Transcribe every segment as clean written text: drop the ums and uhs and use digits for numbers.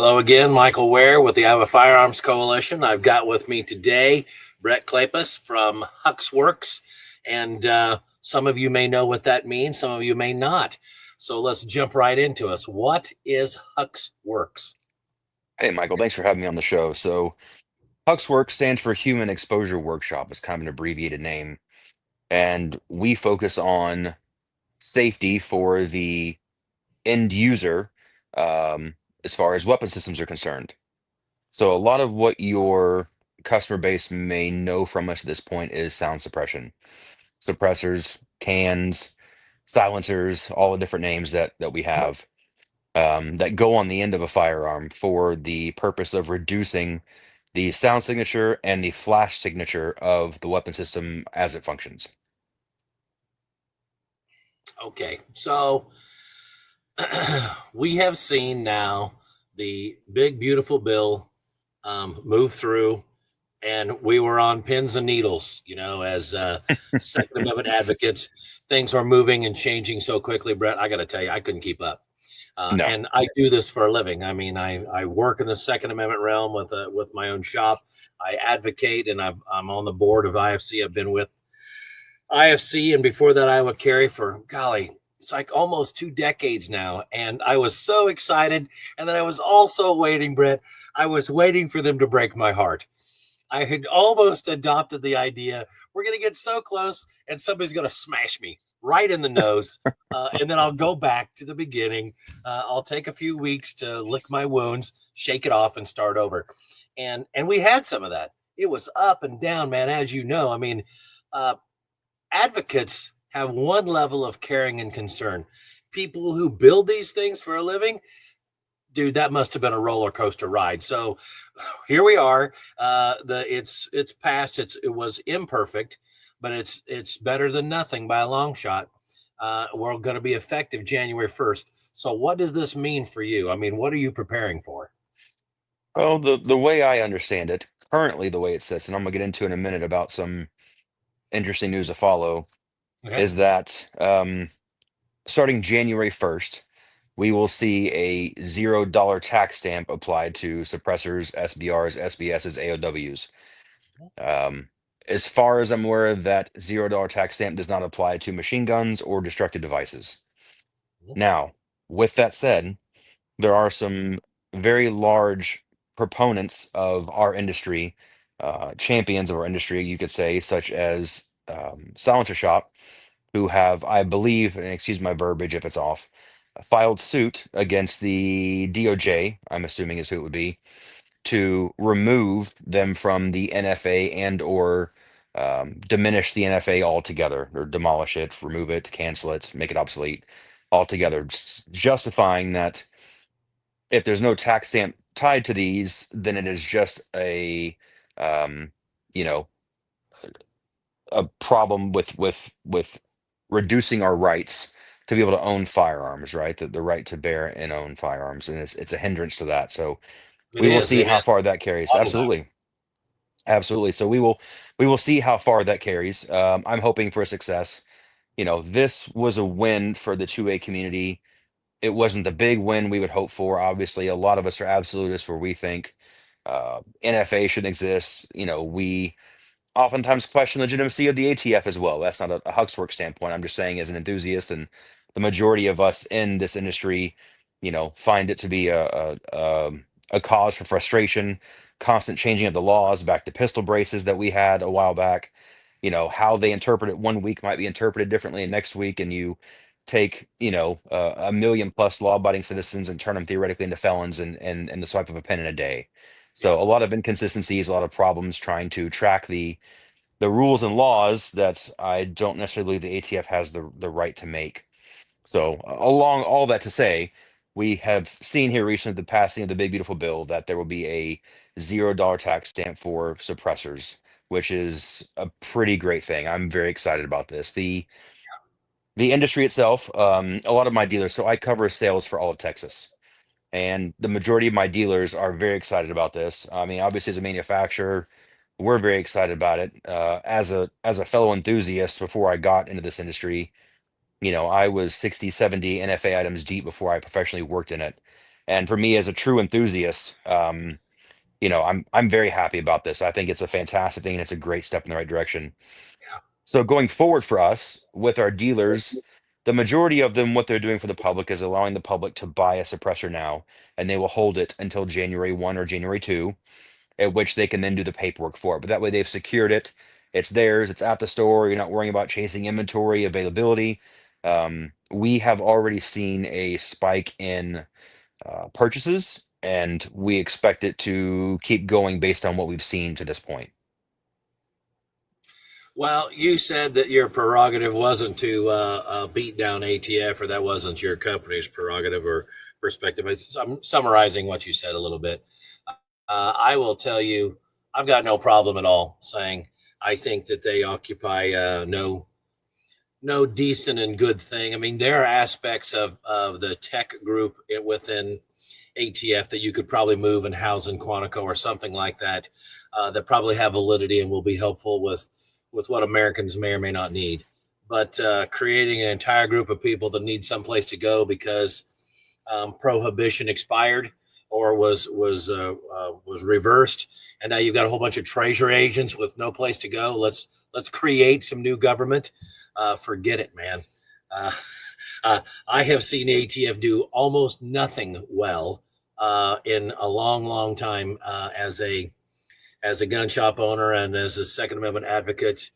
Hello again, Michael Ware with the Iowa Firearms Coalition. I've got with me today Brett Kleypas from HUXWRX, and some of you may know what that means, some of you may not. So let's jump right into us. What is HUXWRX? Hey, Michael, thanks for having me on the show. So, HUXWRX stands for Human Exposure Workshop. It's kind of an abbreviated name. And we focus on safety for the end user as far as weapon systems are concerned. So, a lot of what your customer base may know from us at this point is sound suppression, suppressors, cans, silencers, all the different names that we have that go on the end of a firearm for the purpose of reducing the sound signature and the flash signature of the weapon system as it functions. Okay, so we have seen now the big, beautiful bill move through, and we were on pins and needles, as Second Amendment advocates. Things are moving and changing so quickly, Brett. I got to tell you, I couldn't keep up. No. And I do this for a living. I mean, I work in the Second Amendment realm with my own shop. I advocate, and I'm on the board of IFC. I've been with IFC, and before that, Iowa Carry for golly, it's like almost 2 decades now. And I was so excited, and then I was also waiting, Brett. I was waiting for them to break my heart. I had almost adopted the idea we're going to get so close and somebody's going to smash me right in the nose. And then I'll go back to the beginning. I'll take a few weeks to lick my wounds, shake it off, and start over. And we had some of that. It was up and down, man, as you know. I mean, advocates have one level of caring and concern. People who build these things for a living, dude, that must have been a roller coaster ride. So here we are. It's passed. It was imperfect, but it's better than nothing by a long shot. We're going to be effective January 1st. So what does this mean for you? I mean, what are you preparing for? Well, the way I understand it, currently the way it sits, and I'm gonna get into in a minute about some interesting news to follow, Okay. is that starting January 1st, we will see a $0 tax stamp applied to suppressors, SBRs, SBSs, AOWs. Um, as far as I'm aware, that $0 tax stamp does not apply to machine guns or destructive devices. Now, with that said, there are some very large proponents of our industry, champions of our industry, you could say, such as Silencer Shop, who have, I believe, and excuse my verbiage if it's off, filed suit against the DOJ, I'm assuming is who it would be, to remove them from the NFA and or diminish the NFA altogether, or demolish it, remove it, cancel it, make it obsolete altogether, justifying that if there's no tax stamp tied to these, then it is just um, you know, a problem with reducing our rights to be able to own firearms, right? The right to bear and own firearms, and it's a hindrance to that. So It we will is. see It how is. far that carries. Lot of that. Absolutely. Absolutely. So we will see how far that carries. I'm hoping for success. This was a win for the 2A community. It wasn't the big win we would hope for. Obviously, a lot of us are absolutists where we think NFA should exist. We oftentimes question legitimacy of the ATF as well. That's not a HUXWRX standpoint. I'm just saying as an enthusiast, and the majority of us in this industry, find it to be a cause for frustration, constant changing of the laws, back to pistol braces that we had a while back. How they interpret it one week might be interpreted differently and next week, and you take, a million plus law-abiding citizens and turn them theoretically into felons and the swipe of a pen in a day. Yeah. So a lot of inconsistencies, a lot of problems trying to track the rules and laws that I don't necessarily believe the ATF has the right to make. So along all that to say, we have seen here recently the passing of the big beautiful bill that there will be a $0 tax stamp for suppressors, which is a pretty great thing. I'm very excited about this. The industry itself, a lot of my dealers, so I cover sales for all of Texas. And the majority of my dealers are very excited about this. I mean, obviously, as a manufacturer, we're very excited about it. As a fellow enthusiast, before I got into this industry, I was 60, 70 NFA items deep before I professionally worked in it. And for me, as a true enthusiast, I'm very happy about this. I think it's a fantastic thing, and it's a great step in the right direction. Yeah. So going forward for us with our dealers, the majority of them, what they're doing for the public is allowing the public to buy a suppressor now, and they will hold it until January 1 or January 2, at which they can then do the paperwork for it. But that way they've secured it. It's theirs. It's at the store. You're not worrying about chasing inventory availability. We have already seen a spike in purchases, and we expect it to keep going based on what we've seen to this point. Well, you said that your prerogative wasn't to beat down ATF, or that wasn't your company's prerogative or perspective. I'm summarizing what you said a little bit. I will tell you, I've got no problem at all saying I think that they occupy no decent and good thing. I mean, there are aspects of the tech group within ATF that you could probably move and house in Quantico or something like that, that probably have validity and will be helpful with what Americans may or may not need. But creating an entire group of people that need someplace to go because prohibition expired or was reversed, and now you've got a whole bunch of treasury agents with no place to go. Let's create some new government. Forget it, man. Uh, I have seen ATF do almost nothing well in a long, long time as a gun shop owner and as a Second Amendment advocate.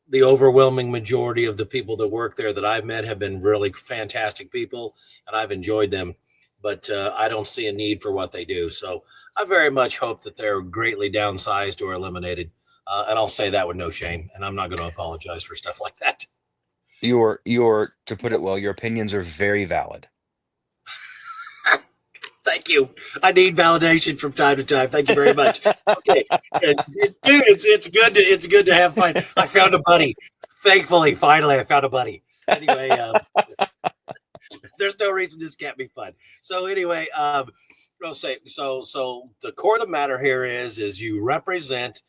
The overwhelming majority of the people that work there that I've met have been really fantastic people, and I've enjoyed them. But I don't see a need for what they do. So I very much hope that they're greatly downsized or eliminated. And I'll say that with no shame. And I'm not going to apologize for stuff like that. To put it well, your opinions are very valid. Thank you. I need validation from time to time. Thank you very much. Okay, dude, it's good to have fun. I found a buddy. Thankfully, finally, I found a buddy. Anyway, there's no reason this can't be fun. So anyway, I'll say so. The core of the matter here is you represent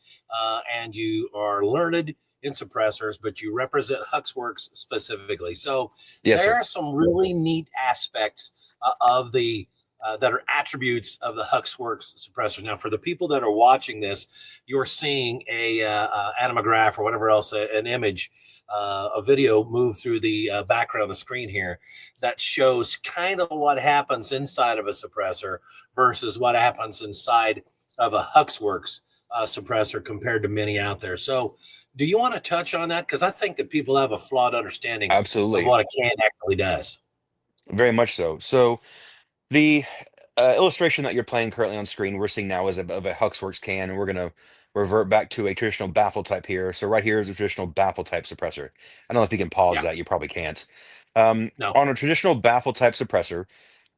and you are learned in suppressors, but you represent HUXWRX specifically. So Yes, there sir. are some really neat aspects of the that are attributes of the HUXWRX suppressor. Now, for the people that are watching this, you're seeing a animograph or whatever else, an image, a video move through the background of the screen here that shows kind of what happens inside of a suppressor versus what happens inside of a HUXWRX suppressor compared to many out there. So, do you want to touch on that? Because I think that people have a flawed understanding of Absolutely. what a can actually does. Very much so. So the illustration that you're playing currently on screen, we're seeing now is of a HUXWRX can, and we're going to revert back to a traditional baffle type here. So right here is a traditional baffle type suppressor. I don't know if you can pause Yeah, that. You probably can't. no, On a traditional baffle type suppressor,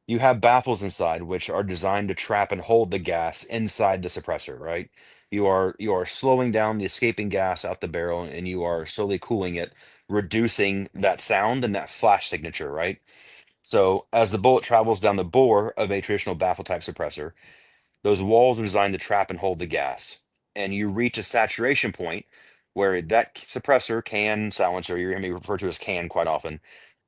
you have baffles inside which are designed to trap and hold the gas inside the suppressor, right? You are slowing down the escaping gas out the barrel, and you are slowly cooling it, reducing that sound and that flash signature, right? So as the bullet travels down the bore of a traditional baffle type suppressor, those walls are designed to trap and hold the gas. And you reach a saturation point where that suppressor can silencer, you're going to be referred to as can quite often,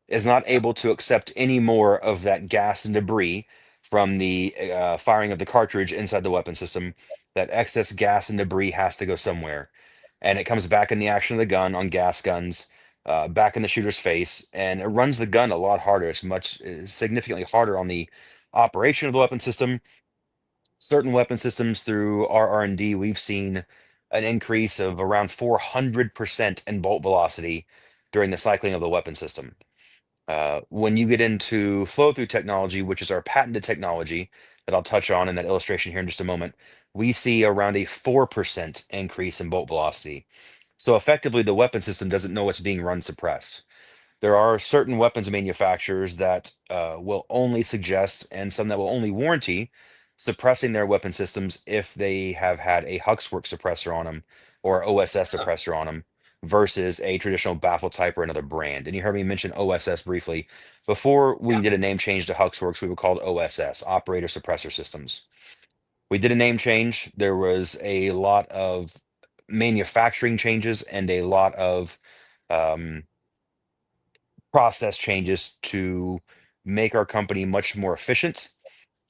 is not yeah, able to accept any more of that gas and debris from the firing of the cartridge inside the weapon system. That excess gas and debris has to go somewhere. And it comes back in the action of the gun on gas guns, back in the shooter's face, and it runs the gun a lot harder. Significantly harder on the operation of the weapon system. Certain weapon systems through our R&D, we've seen an increase of around 400% in bolt velocity during the cycling of the weapon system. When you get into flow through technology, which is our patented technology that I'll touch on in that illustration here in just a moment, we see around a 4% increase in bolt velocity. So effectively, the weapon system doesn't know what's being run suppressed. There are certain weapons manufacturers that will only suggest, and some that will only warranty, suppressing their weapon systems if they have had a HUXWRX suppressor on them or OSS huh, suppressor on them versus a traditional baffle type or another brand. And you heard me mention OSS briefly. Before yeah, we did a name change to HUXWRX, we were called OSS, Operator Suppressor Systems. We did a name change. There was a lot of manufacturing changes and a lot of um, process changes to make our company much more efficient,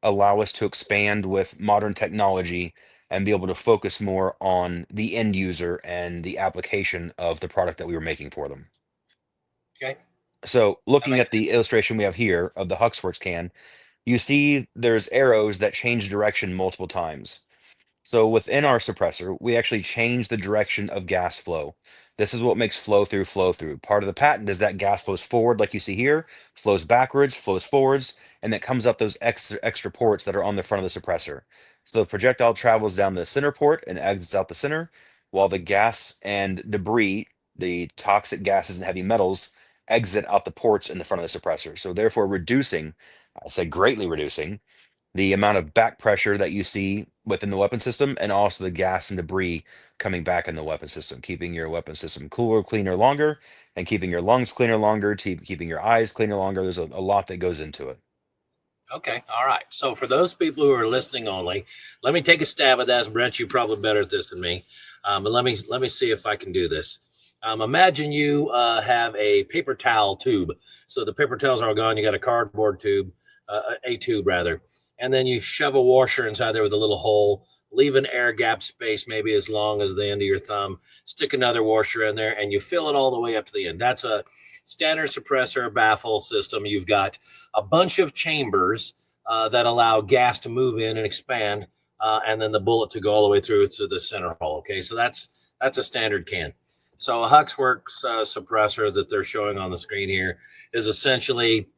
allow us to expand with modern technology and be able to focus more on the end user and the application of the product that we were making for them. Okay. So That looking makes at the illustration we have here of the HUXWRX can, you see there's arrows that change direction multiple times. So within yeah. our suppressor, we actually change the direction of gas flow. This is what makes flow through. Part of the patent is that gas flows forward, like you see here, flows backwards, flows forwards, and that comes up those extra ports that are on the front of the suppressor. So the projectile travels down the center port and exits out the center, while the gas and debris, the toxic gases and heavy metals, exit out the ports in the front of the suppressor. So therefore reducing, I say greatly reducing, the amount of back pressure that you see within the weapon system, and also the gas and debris coming back in the weapon system, keeping your weapon system cooler, cleaner longer, and keeping your lungs cleaner longer, keeping your eyes cleaner longer. There's a lot that goes into it. Okay. All right. So for those people who are listening only, let me take a stab at that. Brent, you're probably better at this than me. But let me see if I can do this. Imagine you have a paper towel tube. So the paper towels are all gone. You got a cardboard tube, a tube rather, and then you shove a washer inside there with a little hole. Leave an air gap space, maybe as long as the end of your thumb. Stick another washer in there, and you fill it all the way up to the end. That's a standard suppressor baffle system. You've got a bunch of chambers that allow gas to move in and expand, and then the bullet to go all the way through to the center hole. Okay, so that's a standard can. So a HUXWRX suppressor that they're showing on the screen here is essentially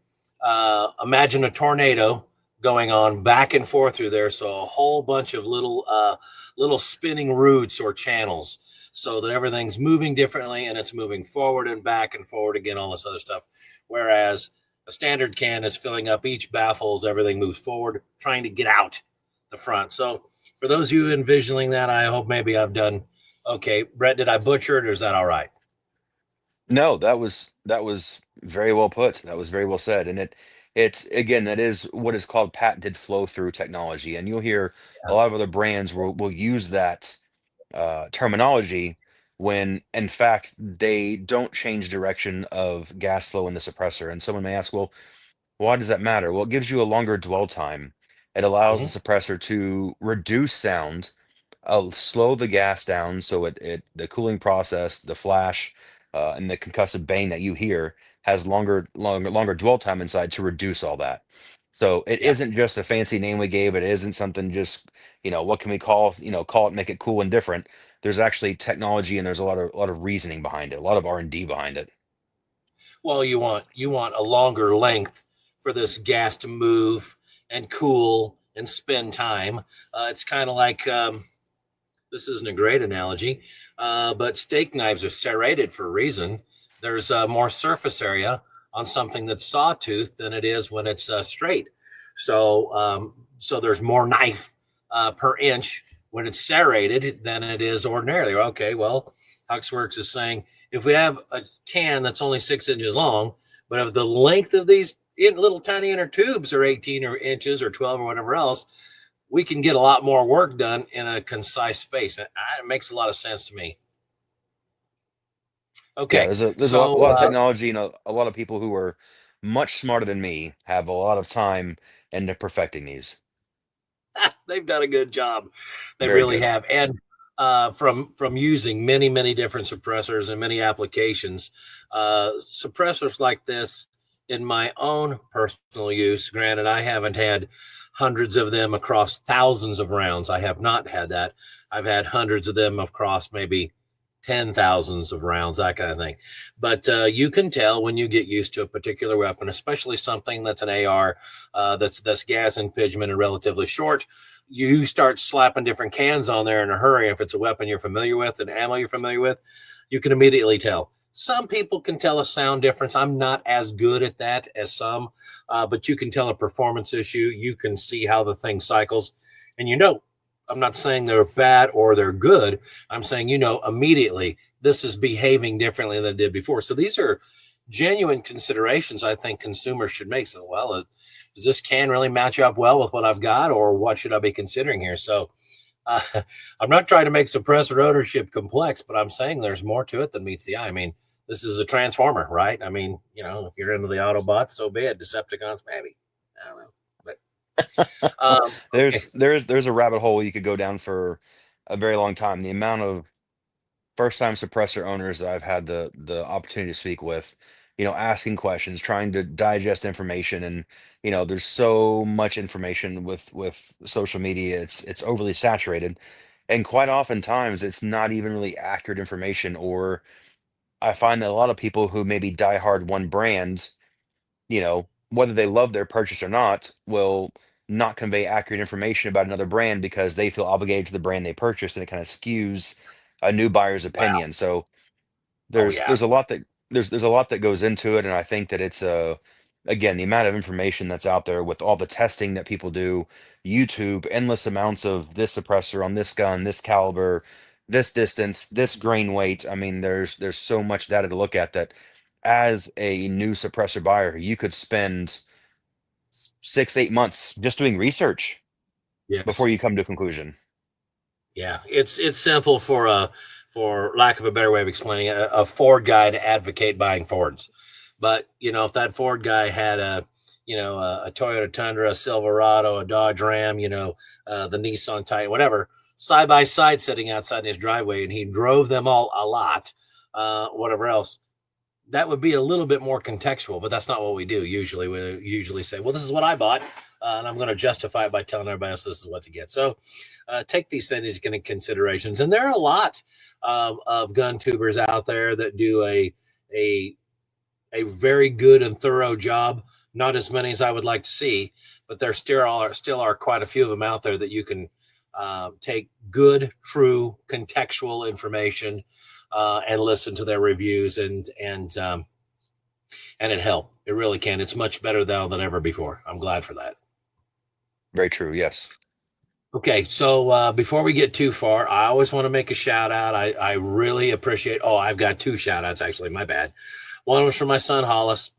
imagine a tornado going on back and forth through there. So a whole bunch of little spinning roots or channels, so that everything's moving differently and it's moving forward and back and forward again, all this other stuff. Whereas a standard can is filling up each baffle as everything moves forward, trying to get out the front. So for those of you envisioning that, I hope maybe I've done okay. Brett, did I butcher it, or is that all right? No, that was very well put. That was very well said. And it's again, that is what is called patented flow through technology. And you'll hear a lot of other brands will use that terminology when in fact they don't change direction of gas flow in the suppressor. And someone may ask, well, why does that matter? Well, it gives you a longer dwell time. It allows Mm-hmm. the suppressor to reduce sound, slow the gas down, so the cooling process, the flash, and the concussive bang that you hear has longer dwell time inside to reduce all that. So it Yeah. isn't just a fancy name we gave. It isn't something just, what can we call it, make it cool and different. There's actually technology, and there's a lot of reasoning behind it, a lot of R&D behind it. Well, you want a longer length for this gas to move and cool and spend time. It's kind of like this isn't a great analogy, but steak knives are serrated for a reason. There's more surface area on something that's sawtooth than it is when it's straight. So there's more knife per inch when it's serrated than it is ordinarily. Okay, well, HUXWRX is saying if we have a can that's only 6 inches long, but if the length of these little tiny inner tubes are 18 or inches or 12 or whatever else, we can get a lot more work done in a concise space. And it makes a lot of sense to me. Yeah, Okay, there's a lot of technology, and a lot of people who are much smarter than me have a lot of time into perfecting these. they've done a good job. They Very really good. have. And from using many different suppressors and many applications, suppressors like this in my own personal use. Granted, I haven't had hundreds of them across thousands of rounds. I have not had that. I've had hundreds of them across maybe 10 thousands of rounds, that kind of thing. But you can tell when you get used to a particular weapon, especially something that's an AR, that's gas impingement and relatively short. You start slapping different cans on there in a hurry. If it's a weapon you're familiar with and ammo you're familiar with, you can immediately tell. Some people can tell a sound difference. I'm not as good at that as some, but you can tell a performance issue. You can see how the thing cycles, and I'm not saying they're bad or they're good. I'm saying, immediately this is behaving differently than it did before. So these are genuine considerations I think consumers should make. So, well, does this can really match up well with what I've got, or what should I be considering here? So uh, I'm not trying to make suppressor ownership complex, but I'm saying there's more to it than meets the eye. I mean, this is a transformer, right? I mean, if you're into the Autobots, so be it. Decepticons, maybe. I don't know. But Okay. There's a rabbit hole you could go down for a very long time. The amount of first time suppressor owners that I've had the opportunity to speak with, asking questions, trying to digest information, and there's so much information with social media. It's overly saturated, and quite oftentimes it's not even really accurate information. Or I find that a lot of people who maybe die hard one brand, whether they love their purchase or not, will not convey accurate information about another brand because they feel obligated to the brand they purchased, and it kind of skews a new buyer's Wow. opinion. So Oh there's yeah. there's a lot that there's a lot that goes into it, and I think that it's again, the amount of information that's out there with all the testing that people do, YouTube, endless amounts of this suppressor on this gun, this caliber, this distance, this grain weight. I mean, there's so much data to look at that as a new suppressor buyer, you could spend 6, 8 months just doing research Yes. before you come to a conclusion. Yeah, it's simple for lack of a better way of explaining it, a Ford guy to advocate buying Fords. But if that Ford guy had a Toyota Tundra, a Silverado, a Dodge Ram, the Nissan Titan, whatever, side by side sitting outside in his driveway, and he drove them all a lot, whatever else, that would be a little bit more contextual, but that's not what we do. Usually, we usually say, "Well, this is what I bought, and I'm going to justify it by telling everybody else this is what to get." So, take these things into considerations. And there are a lot of gun tubers out there that do a a very good and thorough job. Not as many as I would like to see, but there still are quite a few of them out there that you can take good, true, contextual information and listen to their reviews, and it helped. It really can. It's much better now than ever before. I'm glad for that. Very true. Yes. Okay, so before we get too far, I always want to make a shout out. I really appreciate. Oh, I've got two shout outs actually. My bad. One was for my son Hollis.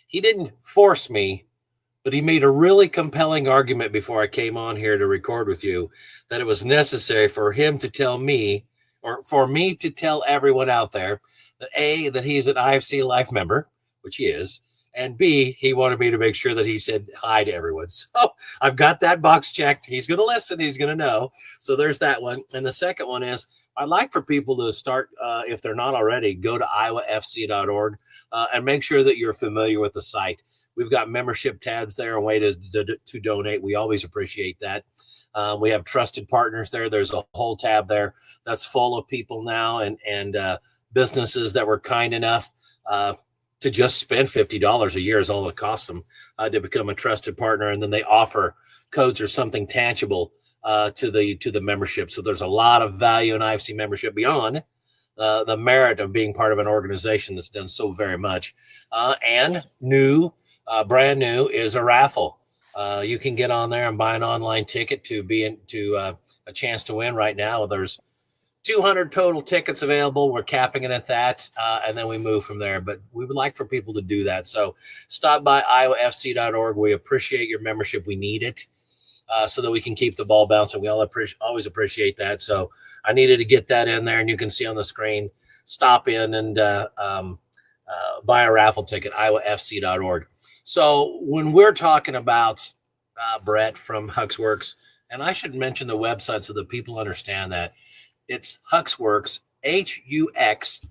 He didn't force me, but he made a really compelling argument before I came on here to record with you that it was necessary for him to tell me, or for me to tell everyone out there, that he's an IFC Life member, which he is, and B, he wanted me to make sure that he said hi to everyone. So I've got that box checked. He's going to listen. He's going to know. So there's that one. And the second one is I'd like for people to start, if they're not already, go to iowafc.org and make sure that you're familiar with the site. We've got membership tabs there and ways to donate. We always appreciate that. We have trusted partners there. There's a whole tab there that's full of people now and businesses that were kind enough to just spend $50 a year is all it costs them to become a trusted partner. And then they offer codes or something tangible to the membership. So there's a lot of value in IFC membership beyond the merit of being part of an organization that's done so very much. And brand new is a raffle. You can get on there and buy an online ticket to be into a chance to win right now. There's 200 total tickets available. We're capping it at that, and then we move from there. But we would like for people to do that. So stop by iowafc.org. We appreciate your membership. We need it so that we can keep the ball bouncing. We always appreciate that. So I needed to get that in there, and you can see on the screen. Stop in and buy a raffle ticket, iowafc.org. So when we're talking about Brett from HUXWRX, and I should mention the website so that people understand that, it's HUXWRX, HUXWRX.com.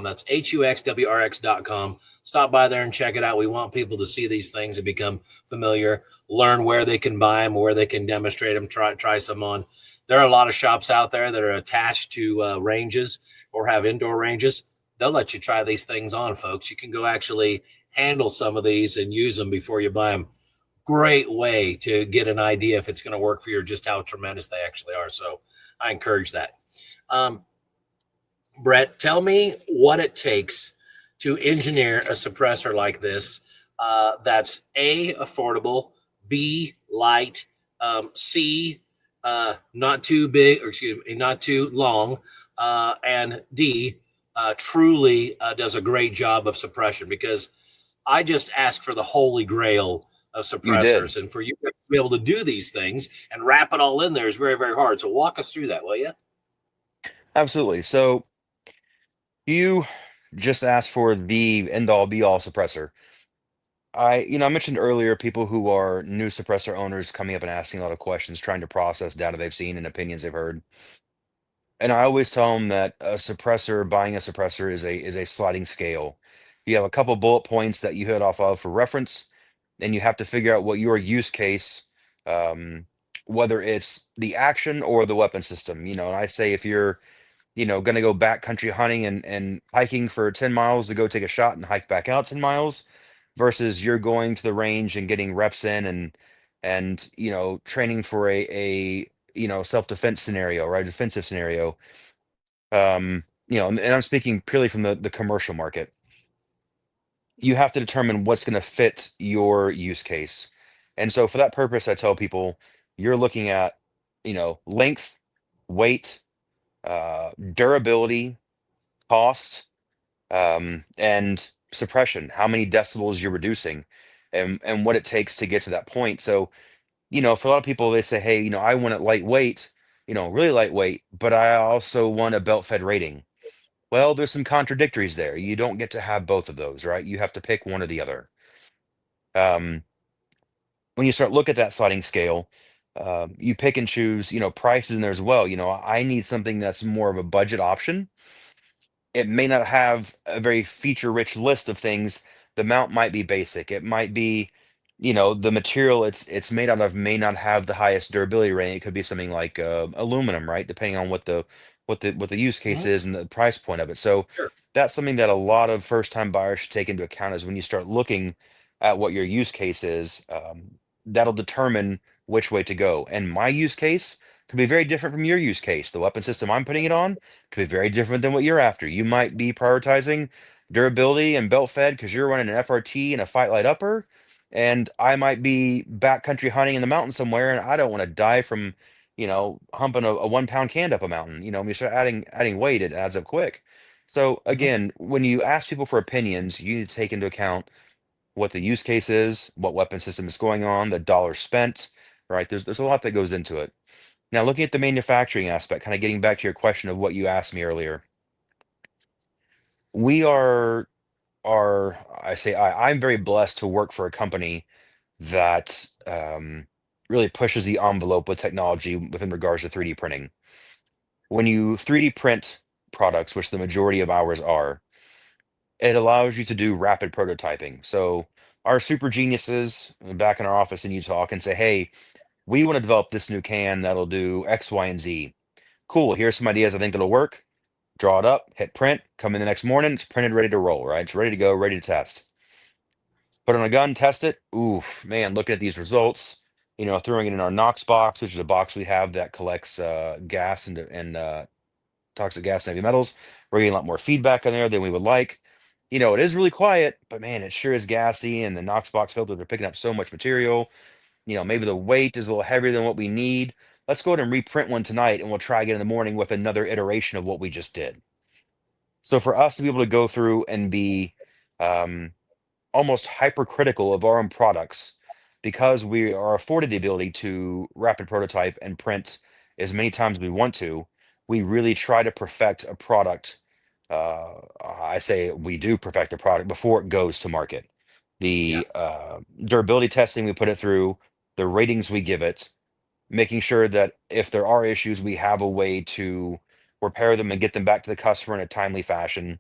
That's HUXWRX.com. Stop by there and check it out. We want people to see these things and become familiar, learn where they can buy them, where they can demonstrate them, try some on. There are a lot of shops out there that are attached to ranges or have indoor ranges. They'll let you try these things on, folks. You can go actually handle some of these and use them before you buy them. Great way to get an idea if it's going to work for you or just how tremendous they actually are. So I encourage that. Brett, tell me what it takes to engineer a suppressor like this that's A, affordable, B, light, C, not too big, or excuse me, not too long, and D, truly does a great job of suppression, because I just ask for the holy grail of You did. suppressors. And for you to be able to do these things and wrap it all in there is very, very hard. So walk us through that, will you? Absolutely. So you just asked for the end all be all suppressor. I mentioned earlier people who are new suppressor owners coming up and asking a lot of questions, trying to process data they've seen and opinions they've heard. And I always tell them that buying a suppressor is a sliding scale. You have a couple bullet points that you hit off of for reference, and you have to figure out what your use case, um, whether it's the action or the weapon system. And I say if you're, going to go backcountry hunting and hiking for 10 miles to go take a shot and hike back out 10 miles versus you're going to the range and getting reps in and training for a self-defense scenario, right? Defensive scenario. And I'm speaking purely from the commercial market. You have to determine what's going to fit your use case. And so for that purpose, I tell people you're looking at, length, weight, durability, cost, and suppression, how many decibels you're reducing, and what it takes to get to that point. So, for a lot of people, they say, hey, I want it lightweight, really lightweight, but I also want a belt fed rating. Well, there's some contradictories there. You don't get to have both of those, right? You have to pick one or the other. Um, when you start look at that sliding scale, you pick and choose, prices in there as well. I need something that's more of a budget option. It may not have a very feature-rich list of things. The mount might be basic. It might be, the material it's made out of may not have the highest durability rating. It could be something like aluminum, right? Depending on what the use case Mhm. is and the price point of it. So Sure. that's something that a lot of first-time buyers should take into account is when you start looking at what your use case is, that'll determine which way to go. And my use case could be very different from your use case. The weapon system I'm putting it on could be very different than what you're after. You might be prioritizing durability and belt fed because you're running an FRT and a fight light upper, and I might be backcountry hunting in the mountains somewhere, and I don't want to die from, humping a 1 pound can up a mountain. When you start adding weight, it adds up quick. So Mhm. again, when you ask people for opinions, you need to take into account what the use case is, what weapon system is going on, the dollar spent, right? There's a lot that goes into it. Now, looking at the manufacturing aspect, kind of getting back to your question of what you asked me earlier, we I'm very blessed to work for a company that really pushes the envelope with technology within regards to 3D printing. When you 3D print products, which the majority of ours are, it allows you to do rapid prototyping. So our super geniuses back in our office in Utah can say, hey, we want to develop this new can that'll do X, Y, and Z. Cool. Here's some ideas I think that'll work. Draw it up, hit print, come in the next morning, it's printed, ready to roll, right? It's ready to go, ready to test. Put it on a gun, test it. Oof, man, looking at these results, throwing it in our Knox box, which is a box we have that collects gas and toxic gas and heavy metals. We're getting a lot more feedback on there than we would like. It is really quiet, but man, it sure is gassy, and the Knox box filters are picking up so much material. Maybe the weight is a little heavier than what we need. Let's go ahead and reprint one tonight, and we'll try again in the morning with another iteration of what we just did. So for us to be able to go through and be um, almost hypercritical of our own products because we are afforded the ability to rapid prototype and print as many times as we want to, we really try to perfect a product. I say we do perfect a product before it goes to market. Yeah. The durability testing we put it through, the ratings we give it, making sure that if there are issues, we have a way to repair them and get them back to the customer in a timely fashion.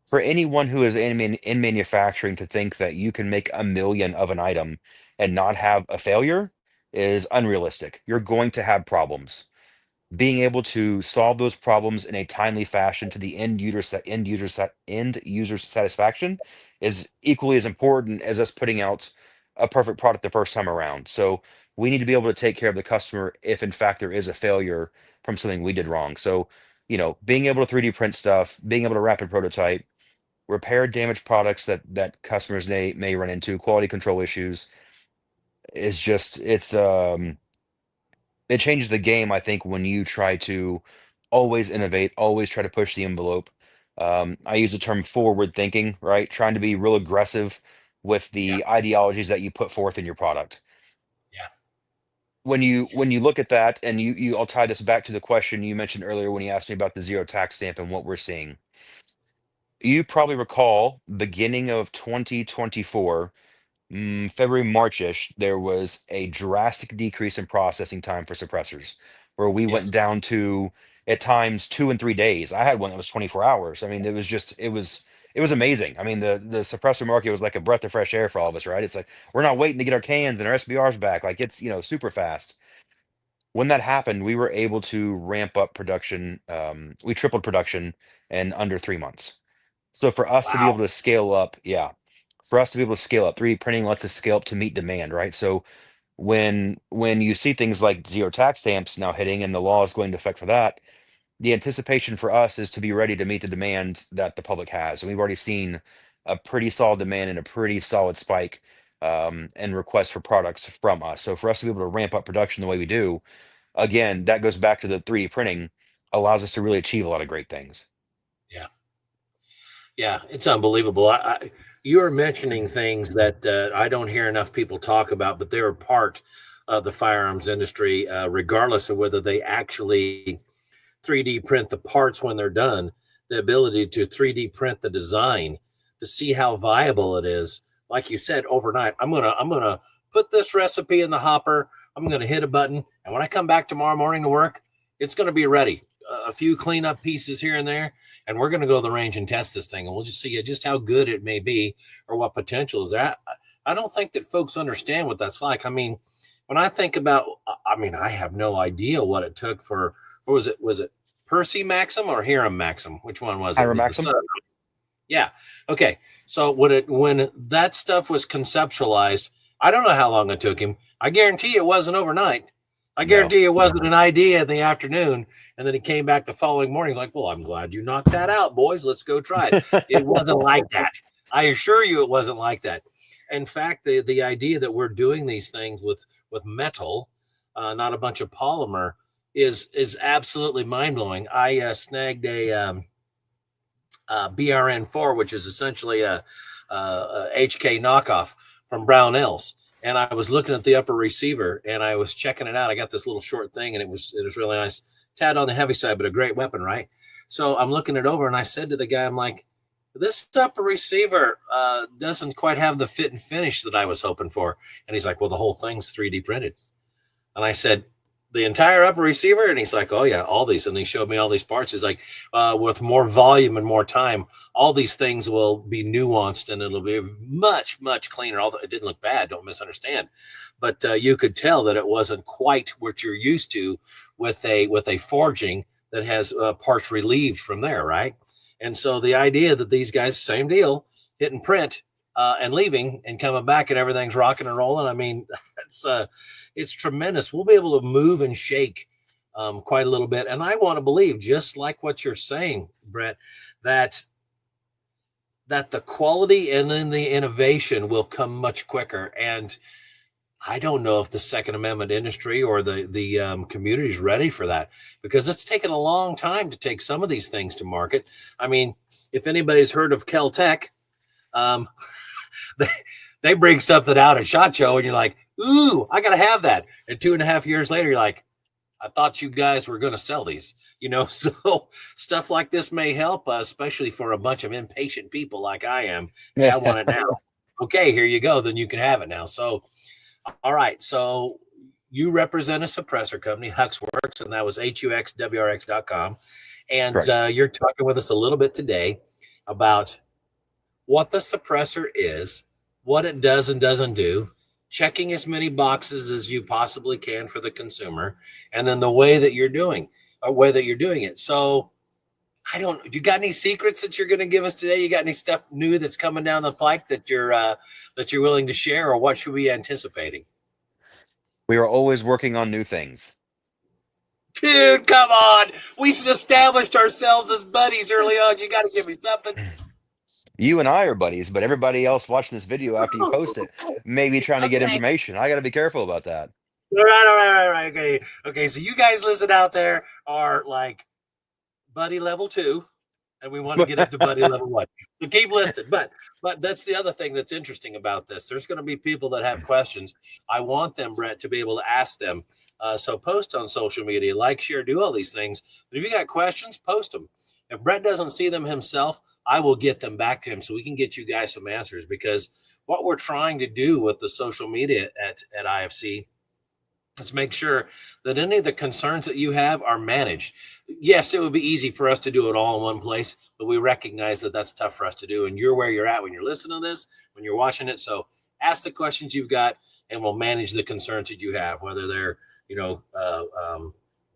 For anyone who is in manufacturing to think that you can make a million of an item and not have a failure is unrealistic. You're going to have problems. Being able to solve those problems in a timely fashion to the end user satisfaction is equally as important as us putting out a perfect product the first time around. So we need to be able to take care of the customer if in fact there is a failure from something we did wrong. So, being able to 3D print stuff, being able to rapid prototype, repair damaged products that customers may run into, quality control issues is just it changes the game, I think, when you try to always innovate, always try to push the envelope. I use the term forward thinking, right? Trying to be real aggressive with Yeah. the ideologies that you put forth in your product. Yeah. When you look at that, and I'll tie this back to the question you mentioned earlier when you asked me about the zero tax stamp and what we're seeing. You probably recall beginning of 2024. February, March-ish, there was a drastic decrease in processing time for suppressors, where we went Yes. down to at times 2 and 3 days. I had one that was 24 hours. I mean, it was amazing. I mean, the suppressor market was like a breath of fresh air for all of us, right? It's like we're not waiting to get our cans and our SBRs back. Like it's super fast. When that happened, we were able to ramp up production. We tripled production in under 3 months. So for us to be Wow. able to scale up, yeah, for us to be able to scale up, 3D printing lets us scale up to meet demand, right? So when you see things like zero tax stamps now hitting and the law is going to affect for that, the anticipation for us is to be ready to meet the demand that the public has. And we've already seen a pretty solid demand and a pretty solid spike and requests for products from us. So for us to be able to ramp up production the way we do, again, that goes back to the 3D printing allows us to really achieve a lot of great things. Yeah. Yeah, it's unbelievable. You're mentioning things that I don't hear enough people talk about, but they're a part of the firearms industry, regardless of whether they actually 3D print the parts when they're done. The ability to 3D print the design to see how viable it is. Like you said, overnight, I'm gonna put this recipe in the hopper. I'm gonna hit a button, and when I come back tomorrow morning to work, it's gonna be ready. A few cleanup pieces here and there, and we're going to go to the range and test this thing, and we'll just see just how good it may be or what potential is there. I don't think that folks understand what that's like. I mean, when I think about, I mean, I have no idea what it took for, what was it? Was it Percy Maxim or Hiram Maxim? Which one was it? It Ira was the Maxim? son. Yeah. Okay. So when that stuff was conceptualized, I don't know how long it took him. I guarantee it wasn't overnight. I No. guarantee it wasn't an idea in the afternoon, and then he came back the following morning like, "Well, I'm glad you knocked that out, boys. Let's go try it." It wasn't like that. I assure you, it wasn't like that. In fact, the idea that we're doing these things with metal, not a bunch of polymer, is absolutely mind blowing. I snagged a BRN4, which is essentially a HK knockoff from Brownells. And I was looking at the upper receiver and I was checking it out. I got this little short thing and it was really nice. Tad on the heavy side, but a great weapon, right? So I'm looking it over and I said to the guy, I'm like, this upper receiver doesn't quite have the fit and finish that I was hoping for. And he's like, well, the whole thing's 3D printed. And I said, the entire upper receiver? And he's like, oh, yeah, all these. And he showed me all these parts. He's like, with more volume and more time, all these things will be nuanced and it'll be much, much cleaner. Although it didn't look bad, don't misunderstand. But you could tell that it wasn't quite what you're used to with a forging that has parts relieved from there, right? And so the idea that these guys, same deal, hitting print and leaving and coming back and everything's rocking and rolling. I mean, it's tremendous. We'll be able to move and shake quite a little bit. And I want to believe, just like what you're saying, Brett, that the quality and then the innovation will come much quicker. And I don't know if the Second Amendment industry or the community is ready for that, because it's taken a long time to take some of these things to market. I mean, if anybody's heard of Kel-Tec, they bring something out at SHOT Show and you're like, ooh, I got to have that. And 2.5 years later, you're like, I thought you guys were going to sell these, so stuff like this may help, especially for a bunch of impatient people like I am. Hey, I want it now. Okay, here you go. Then you can have it now. So, all right. So you represent a suppressor company, HUXWRX, and that was HUXWRX.com. And you're talking with us a little bit today about what the suppressor is, what it does and doesn't do, checking as many boxes as you possibly can for the consumer, and then the way that you're doing it. So do you got any secrets that you're going to give us today? You got any stuff new that's coming down the pike that you're willing to share, or what should we be anticipating? We are always working on new things. Dude, come on. We established ourselves as buddies early on. You got to give me something. You and I are buddies, but everybody else watching this video after you post it may be trying to get information. I got to be careful about that. All right. Okay. So you guys listen out there are like buddy level 2, and we want to get up to buddy level 1. So keep listening. But that's the other thing that's interesting about this. There's going to be people that have questions. I want them, Brett, to be able to ask them. So post on social media, like, share, do all these things. But if you got questions, post them. If Brett doesn't see them himself, I will get them back to him so we can get you guys some answers, because what we're trying to do with the social media at IFC, let's make sure that any of the concerns that you have are managed. Yes, it would be easy for us to do it all in one place, but we recognize that that's tough for us to do. And you're where you're at when you're listening to this, when you're watching it. So ask the questions you've got, and we'll manage the concerns that you have, whether they're,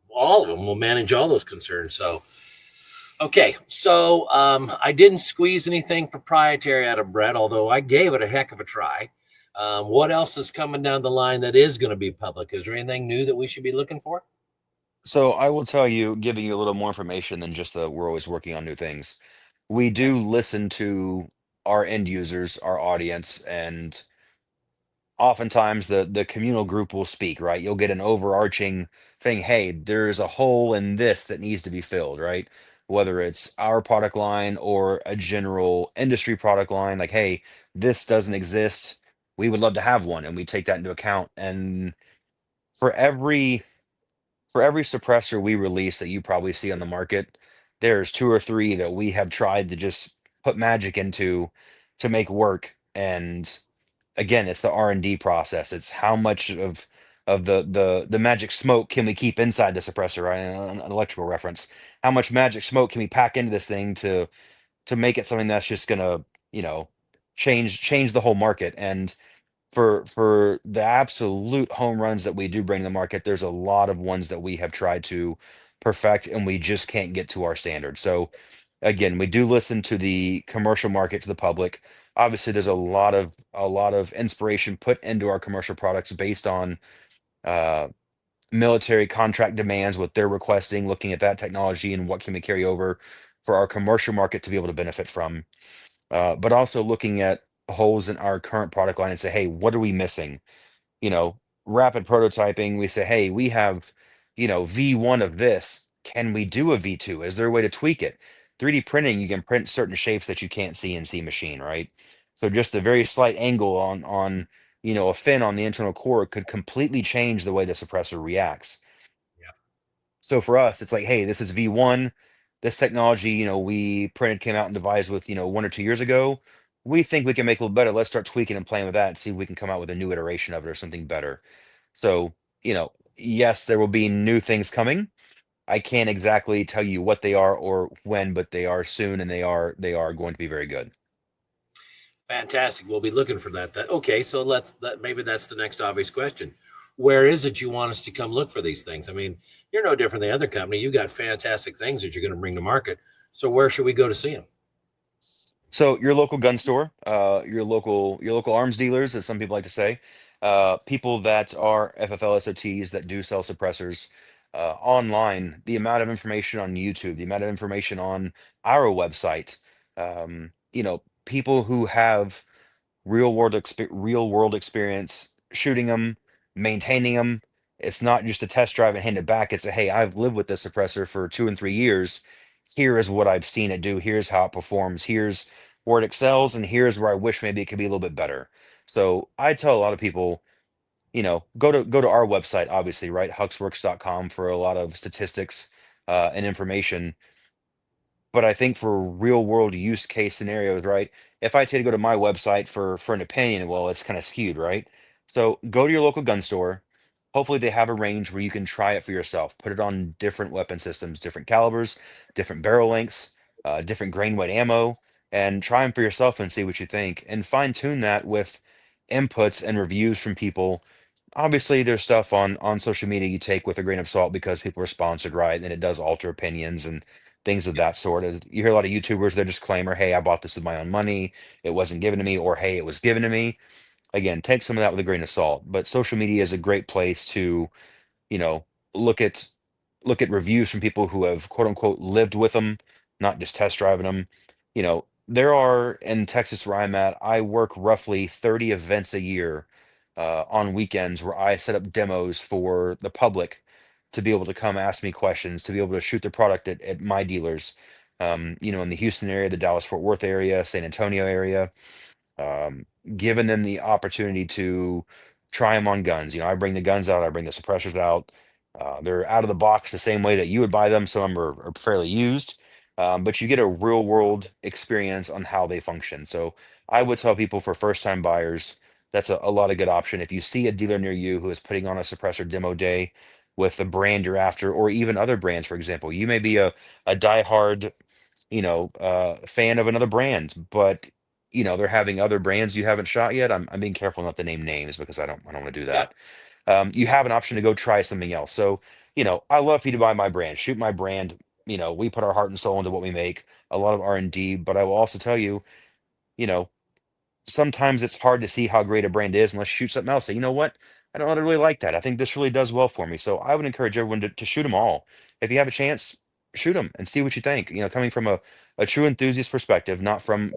all of them. We'll manage all those concerns. So, okay. So I didn't squeeze anything proprietary out of Brett, although I gave it a heck of a try. What else is coming down the line that is going to be public? Is there anything new that we should be looking for? So I will tell you, giving you a little more information than just the we're always working on new things. We Okay. do listen to our end users, our audience, and oftentimes the communal group will speak, right? You'll get an overarching thing, hey, there's a hole in this that needs to be filled, right? Whether it's our product line or a general industry product line, like, hey, this doesn't exist. We would love to have one, and we take that into account. And for every suppressor we release that you probably see on the market, there's two or three that we have tried to just put magic into to make work. And again, it's the R&D process. It's how much of the magic smoke can we keep inside the suppressor, right? An electrical reference. How much magic smoke can we pack into this thing to make it something that's just gonna, you know, change the whole market. And for the absolute home runs that we do bring to the market, there's a lot of ones that we have tried to perfect and we just can't get to our standard. So again, we do listen to the commercial market, to the public. Obviously, there's a lot of inspiration put into our commercial products based on uh, military contract demands, what they're requesting, looking at that technology and what can we carry over for our commercial market to be able to benefit from. But also looking at holes in our current product line and say, hey, what are we missing? you know, Rapid prototyping, we say, hey, we have, V1 of this. Can we do a V2? Is there a way to tweak it? 3D printing, you can print certain shapes that you can't see in C machine, right? So just a very slight angle on a fin on the internal core could completely change the way the suppressor reacts. Yeah. So for us, it's like, hey, this is V1. This technology, we printed, came out and devised with, 1 or 2 years ago. We think we can make a little better. Let's start tweaking and playing with that and see if we can come out with a new iteration of it or something better. So, yes, there will be new things coming. I can't exactly tell you what they are or when, but they are soon and they are going to be very good. Fantastic. We'll be looking for that. Okay, so maybe that's the next obvious question. Where is it you want us to come look for these things? I mean, you're no different than the other company. You got fantastic things that you're going to bring to market. So where should we go to see them? So your local gun store, your local arms dealers, as some people like to say, people that are FFLSOTs that do sell suppressors online. The amount of information on YouTube, the amount of information on our website, people who have real world experience shooting them, maintaining them. It's not just a test drive and hand it back. It's a, hey, I've lived with this suppressor for 2 and 3 years. Here is what I've seen it do. Here's how it performs. Here's where it excels, and here's where I wish maybe it could be a little bit better. So I tell a lot of people, go to our website, obviously, right? HUXWRX.com for a lot of statistics and information. But I think for real world use case scenarios, right? If I tell you to go to my website for an opinion, well, it's kind of skewed, right? So go to your local gun store. Hopefully they have a range where you can try it for yourself. Put it on different weapon systems, different calibers, different barrel lengths, different grain weight ammo, and try them for yourself and see what you think. And fine tune that with inputs and reviews from people. Obviously, there's stuff on social media you take with a grain of salt because people are sponsored, right? And it does alter opinions and things of Yep. that sort. You hear a lot of YouTubers, their disclaimer, hey, I bought this with my own money. It wasn't given to me, or hey, it was given to me. Again, take some of that with a grain of salt. But social media is a great place to, you know, look at reviews from people who have quote unquote lived with them, not just test driving them. There are in Texas where I'm at, I work roughly 30 events a year on weekends where I set up demos for the public to be able to come ask me questions, to be able to shoot the product at my dealers. In the Houston area, the Dallas Fort Worth area, San Antonio area, um, giving them the opportunity to try them on guns. I bring the guns out, I bring the suppressors out. They're out of the box the same way that you would buy them. Some of them are fairly used. but you get a real world experience on how they function. So I would tell people for first time buyers, that's a lot of good option. If you see a dealer near you who is putting on a suppressor demo day with the brand you're after, or even other brands, for example, you may be a diehard, fan of another brand, but they're having other brands you haven't shot yet. I'm being careful not to name names because I don't want to do Yeah. that. You have an option to go try something else. So, I love for you to buy my brand, shoot my brand. We put our heart and soul into what we make, a lot of R&D, but I will also tell you, you know, sometimes it's hard to see how great a brand is unless you shoot something else. Say, you know what? I don't really like that. I think this really does well for me. So I would encourage everyone to shoot them all. If you have a chance, shoot them and see what you think. Coming from a true enthusiast perspective, not from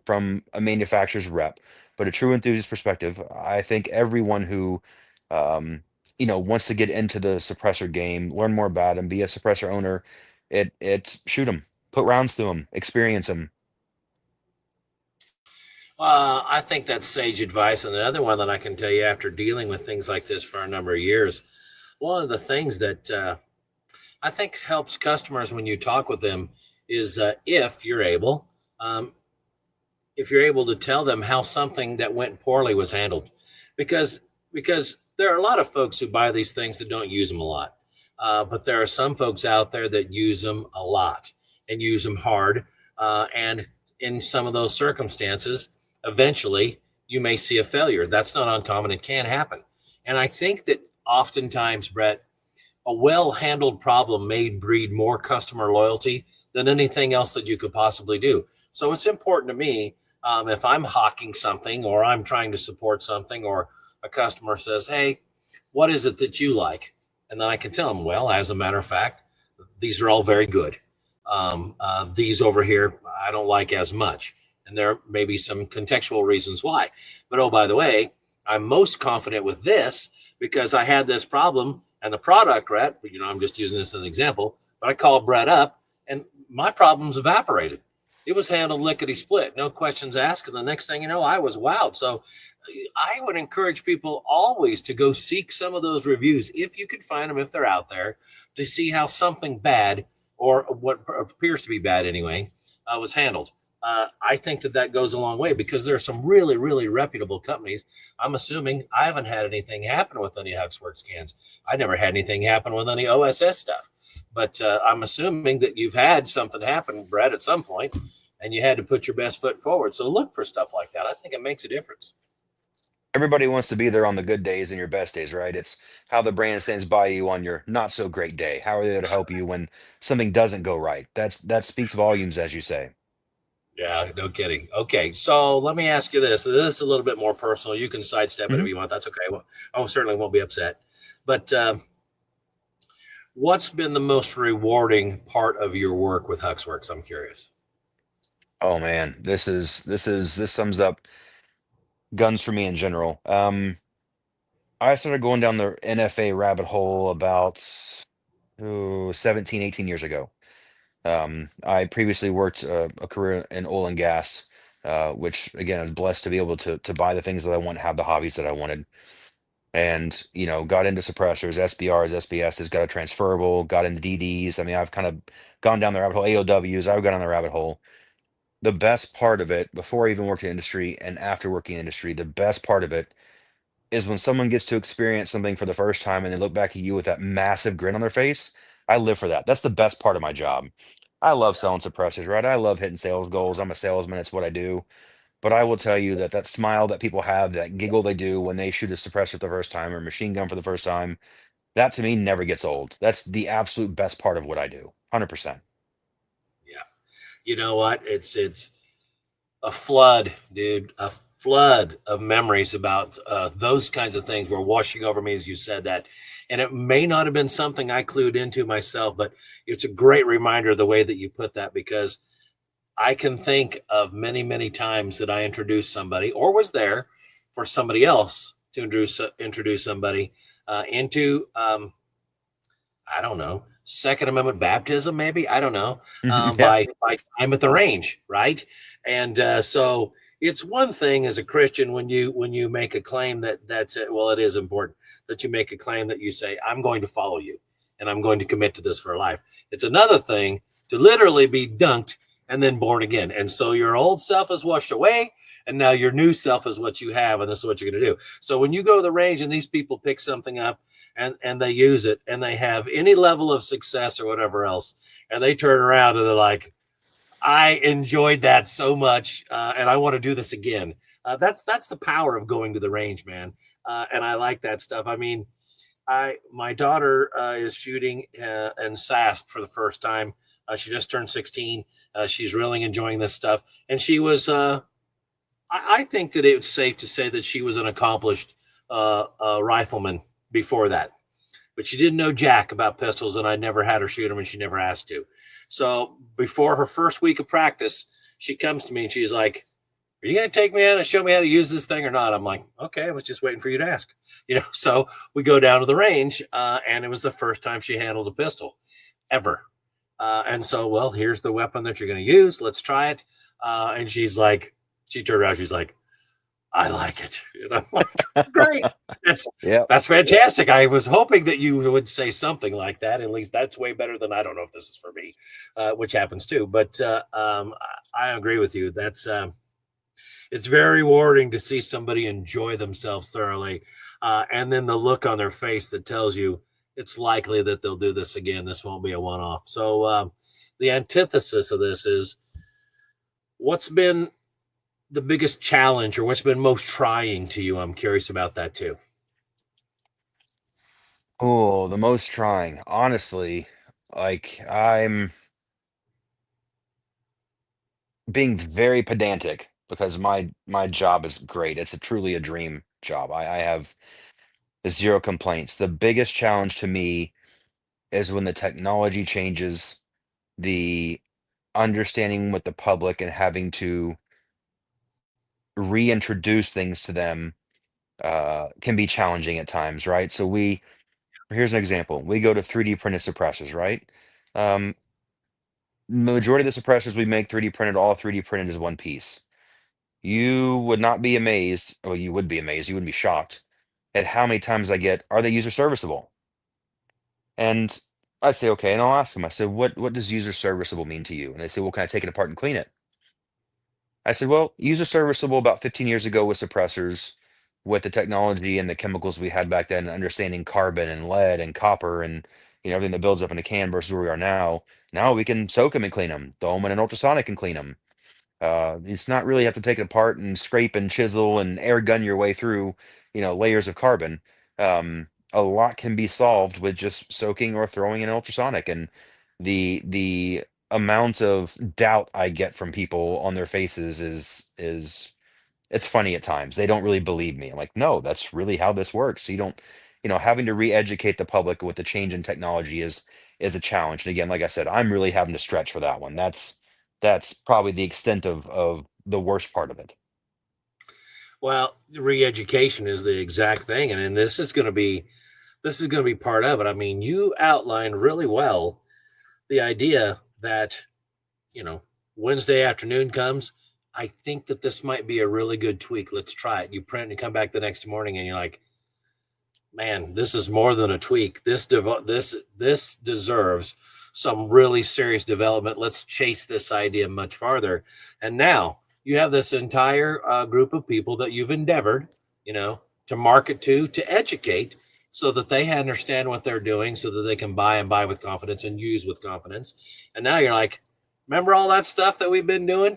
a manufacturer's rep, but a true enthusiast perspective. I think everyone who um, wants to get into the suppressor game, learn more about them, be a suppressor owner, it's shoot them, put rounds through them, experience them. I think that's sage advice. And another one that I can tell you after dealing with things like this for a number of years, one of the things that I think helps customers when you talk with them is um, if you're able to tell them how something that went poorly was handled, because there are a lot of folks who buy these things that don't use them a lot, but there are some folks out there that use them a lot and use them hard, and in some of those circumstances, eventually you may see a failure. That's not uncommon; it can happen, and I think that oftentimes, Brett, a well-handled problem may breed more customer loyalty than anything else that you could possibly do. So it's important to me, if I'm hawking something or I'm trying to support something, or a customer says, "Hey, what is it that you like?" And then I can tell them, "Well, as a matter of fact, these are all very good. These over here, I don't like as much." And there may be some contextual reasons why. But oh, by the way, I'm most confident with this because I had this problem and the product rep, I'm just using this as an example, but I called Brett up and my problems evaporated. It was handled lickety split, no questions asked. And the next thing you know, I was wowed. So I would encourage people always to go seek some of those reviews if you can find them, if they're out there, to see how something bad, or what appears to be bad anyway, was handled. I think that goes a long way because there are some really, really reputable companies. I'm assuming I haven't had anything happen with any HUXWRX cans. I never had anything happen with any OSS stuff, but I'm assuming that you've had something happen, Brett, at some point, and you had to put your best foot forward. So look for stuff like that. I think it makes a difference. Everybody wants to be there on the good days and your best days, right? It's how the brand stands by you on your not so great day. How are they there to help you when something doesn't go right? That speaks volumes, as you say. Yeah, no kidding. Okay, so let me ask you this. This is a little bit more personal. You can sidestep it if Mhm. you want. That's okay. Well, I certainly won't be upset. But what's been the most rewarding part of your work with HUXWRX? I'm curious. Oh man, this sums up guns for me in general. I started going down the NFA rabbit hole about 17, 18 years ago. I previously worked a career in oil and gas, which again, I was blessed to be able to buy the things that I want, have the hobbies that I wanted, and got into suppressors, SBRs, SBSs, got a transferable, got into DDs. I mean, I've kind of gone down the rabbit hole. AOWs, I've gone down the rabbit hole. The best part of it, before I even worked in industry and after working in industry, the best part of it is when someone gets to experience something for the first time and they look back at you with that massive grin on their face. I live for that. That's the best part of my job. I love Yeah, selling suppressors, right? I love hitting sales goals. I'm a salesman. It's what I do. But I will tell you that that smile that people have, that giggle they do when they shoot a suppressor for the first time or machine gun for the first time, that to me never gets old. That's the absolute best part of what I do. 100%. yeah. You know what? It's a flood, dude. A flood of memories about those kinds of things were washing over me as you said that. And it may not have been something I clued into myself, but it's a great reminder of the way that you put that, because I can think of many, many times that I introduced somebody or was there for somebody else to introduce somebody into I don't know, Second Amendment baptism, maybe, I don't know, Yeah. by time at the range, right? And so it's one thing as a Christian when you make a claim that's it. Well, it is important that you make a claim that you say, "I'm going to follow you, and I'm going to commit to this for life." It's another thing to literally be dunked and then born again. And so your old self is washed away, and now your new self is what you have, and this is what you're going to do. So when you go to the range and these people pick something up and they use it and they have any level of success or whatever else, and they turn around and they're like, I enjoyed that so much, and I want to do this again. That's the power of going to the range, man. And I like that stuff. I mean, I my daughter is shooting in SASP for the first time. She just turned 16. She's really enjoying this stuff, and she was. I think that it's safe to say that she was an accomplished rifleman before that, but she didn't know jack about pistols, and I never had her shoot them, and she never asked to. So before her first week of practice, she comes to me and she's like, "Are you going to take me out and show me how to use this thing or not?" I'm like, "Okay, I was just waiting for you to ask." So we go down to the range, and it was the first time she handled a pistol ever. And so, well, here's the weapon that you're going to use. Let's try it. And she turned around, she's like, "I like it." And I'm like, "Great. That's Yeah. that's fantastic. I was hoping that you would say something like that. At least that's way better than I don't know if this is for me, which happens too. But I agree with you. It's very rewarding to see somebody enjoy themselves thoroughly, and then the look on their face that tells you it's likely that they'll do this again. This won't be a one-off. So the antithesis of this is, what's been the biggest challenge or what's been most trying to you? I'm curious about that too. Oh, the most trying. Honestly, like I'm being very pedantic because my job is great. It's truly a dream job. I have zero complaints. The biggest challenge to me is when the technology changes, the understanding with the public and having to reintroduce things to them can be challenging at times, right? So here's an example. We go to 3D printed suppressors, right? Um, Majority of the suppressors we make 3D printed, all 3D printed is one piece. You would not be amazed, well, you would be amazed, you would be shocked at how many times I get, are they user serviceable? And I say, okay, and I'll ask them, I said, what does user serviceable mean to you? And they say, well, can I take it apart and clean it? I said, well, user serviceable about 15 years ago with suppressors, with the technology and the chemicals we had back then, understanding carbon and lead and copper and everything that builds up in a can versus where we are now. Now we can soak them and clean them, throw them in an ultrasonic and clean them. It's not really have to take it apart and scrape and chisel and air gun your way through, layers of carbon. A lot can be solved with just soaking or throwing in ultrasonic. And the amount of doubt I get from people on their faces is it's funny at times. They don't really believe me. I'm like, no, that's really how this works. So you don't, having to re-educate the public with the change in technology is a challenge. And again, like I said, I'm really having to stretch for that one. That's probably the extent of the worst part of it. Well, re-education is the exact thing, and this is going to be part of it. I mean, you outlined really well the idea that you know Wednesday afternoon comes. I think that this might be a really good tweak. Let's try it. You print and come back the next morning, and you're like, man, this is more than a tweak. This deserves some really serious development. Let's chase this idea much farther. And now you have this entire group of people that you've endeavored, to market to educate, so that they understand what they're doing, so that they can buy and buy with confidence and use with confidence. And now you're like, remember all that stuff that we've been doing?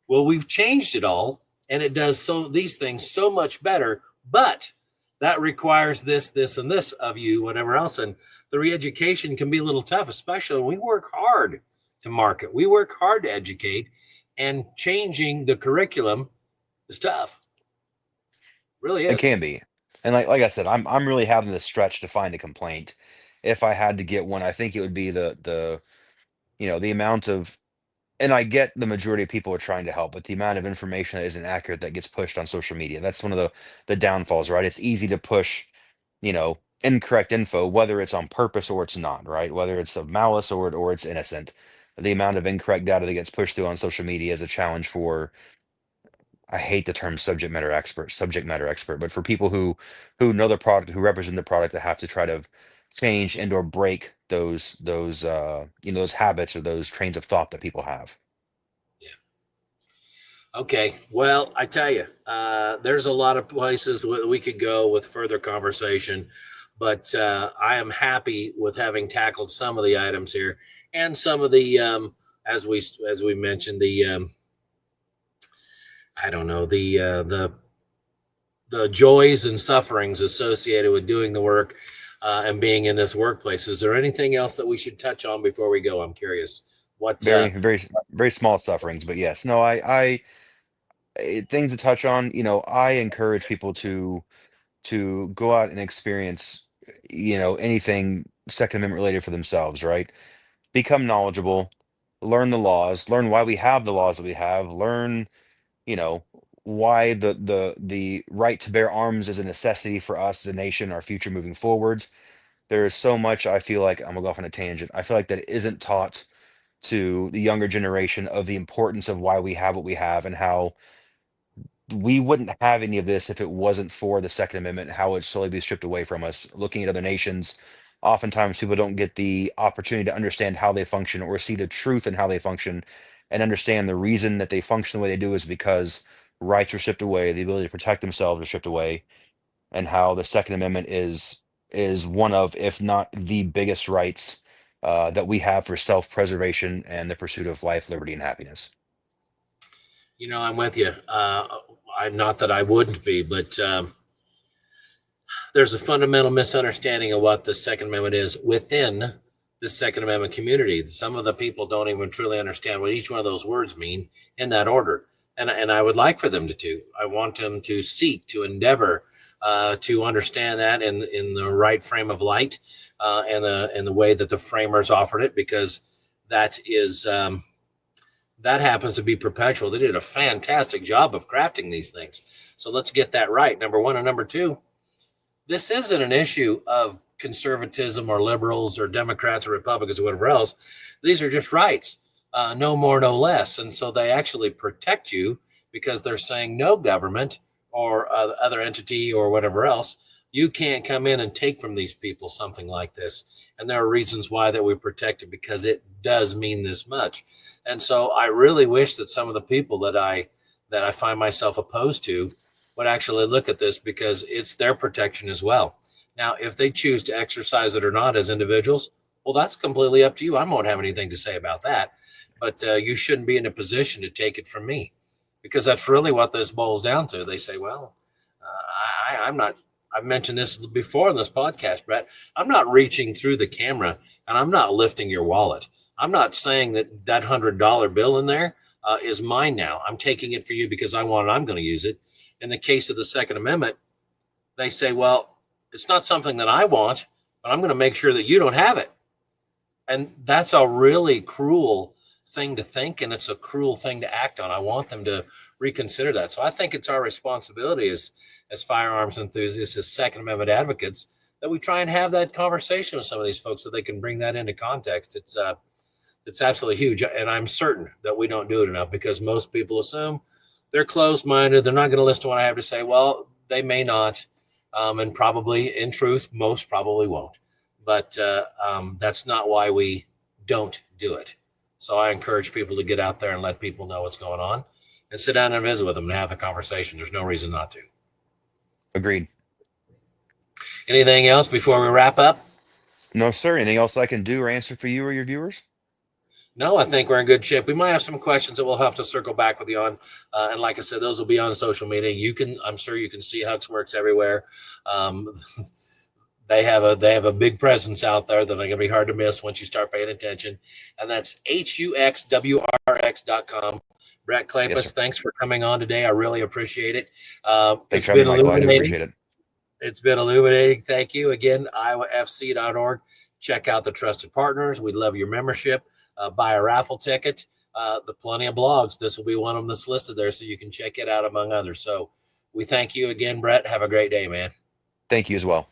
Well, we've changed it all, and it does these things so much better. But that requires this, and this of you, whatever else. And the re-education can be a little tough, especially when we work hard to market. We work hard to educate, and changing the curriculum is tough. Really It is. can be. And like I said, I'm really having this stretch to find a complaint. If I had to get one, I think it would be the amount of, and I get the majority of people are trying to help, but the amount of information that isn't accurate that gets pushed on social media. That's one of the downfalls, right? It's easy to push, incorrect info, whether it's on purpose or it's not, right? Whether it's of malice or it's innocent. The amount of incorrect data that gets pushed through on social media is a challenge for, I hate the term subject matter expert, but for people who know the product, who represent the product, that have to try to change and or break those habits or those trains of thought that people have. Okay. Well, I tell you, there's a lot of places we could go with further conversation, but I am happy with having tackled some of the items here and some of the, as we mentioned, the I don't know, the joys and sufferings associated with doing the work and being in this workplace. Is there anything else that we should touch on before we go? I'm curious. What? Very, very, very small sufferings, but yes, no, things to touch on. I encourage people to go out and experience, anything Second Amendment related for themselves, right? Become knowledgeable, learn the laws, learn why we have the laws that we have, learn, you know, why the right to bear arms is a necessity for us as a nation, our future moving forward. There is so much I feel like I'm gonna go off on a tangent. I feel like that it isn't taught to the younger generation of the importance of why we have what we have and how we wouldn't have any of this if it wasn't for the Second Amendment, and how it slowly be stripped away from us. Looking at other nations, oftentimes people don't get the opportunity to understand how they function or see the truth in how they function and understand the reason that they function the way they do is because rights are stripped away, the ability to protect themselves are stripped away, and how the Second Amendment is one of, if not the biggest rights that we have for self-preservation and the pursuit of life, liberty, and happiness. I'm with you. I'm not that I wouldn't be, but there's a fundamental misunderstanding of what the Second Amendment is within the Second Amendment community. Some of the people don't even truly understand what each one of those words mean in that order. And I would like for them to. I want them to seek, to endeavor, to understand that in the right frame of light, and the way that the framers offered it, because that is that happens to be perpetual. They did a fantastic job of crafting these things. So let's get that right. Number one. And number two, this isn't an issue of conservatism or liberals or Democrats or Republicans or whatever else. These are just rights, no more, no less. And so they actually protect you because they're saying no government or other entity or whatever else, you can't come in and take from these people something like this. And there are reasons why that we protect it, because it does mean this much. And so I really wish that some of the people that I find myself opposed to would actually look at this, because it's their protection as well. Now, if they choose to exercise it or not as individuals, well, that's completely up to you. I won't have anything to say about that. But you shouldn't be in a position to take it from me, because that's really what this boils down to. They say, well, I'm not, I've mentioned this before in this podcast, Brett, I'm not reaching through the camera and I'm not lifting your wallet. I'm not saying that $100 bill in there is mine now. I'm taking it for you because I want it. I'm going to use it. In the case of the Second Amendment, they say, well, it's not something that I want, but I'm going to make sure that you don't have it. And that's a really cruel thing to think, and it's a cruel thing to act on. I want them to reconsider that. So I think it's our responsibility as firearms enthusiasts, as Second Amendment advocates, that we try and have that conversation with some of these folks so they can bring that into context. It's absolutely huge, and I'm certain that we don't do it enough, because most people assume they're closed-minded. They're not going to listen to what I have to say. Well, they may not, and probably, in truth, most probably won't. But that's not why we don't do it. So I encourage people to get out there and let people know what's going on, and sit down and visit with them and have the conversation. There's no reason not to. Agreed. Anything else before we wrap up? No, sir. Anything else I can do or answer for you or your viewers? No, I think we're in good shape. We might have some questions that we'll have to circle back with you on. And like I said, those will be on social media. I'm sure you can see HUXWRX everywhere. They have a big presence out there that are going to be hard to miss once you start paying attention. And that's HUXWRX.com. Brett Kleypas, yes, thanks for coming on today. I really appreciate it. Thanks for having me, Michael. I do appreciate it. It's been illuminating. Thank you. Again, iowafc.org. Check out the trusted partners. We'd love your membership. Buy a raffle ticket. The plenty of blogs. This will be one of them that's listed there, so you can check it out among others. So we thank you again, Brett. Have a great day, man. Thank you as well.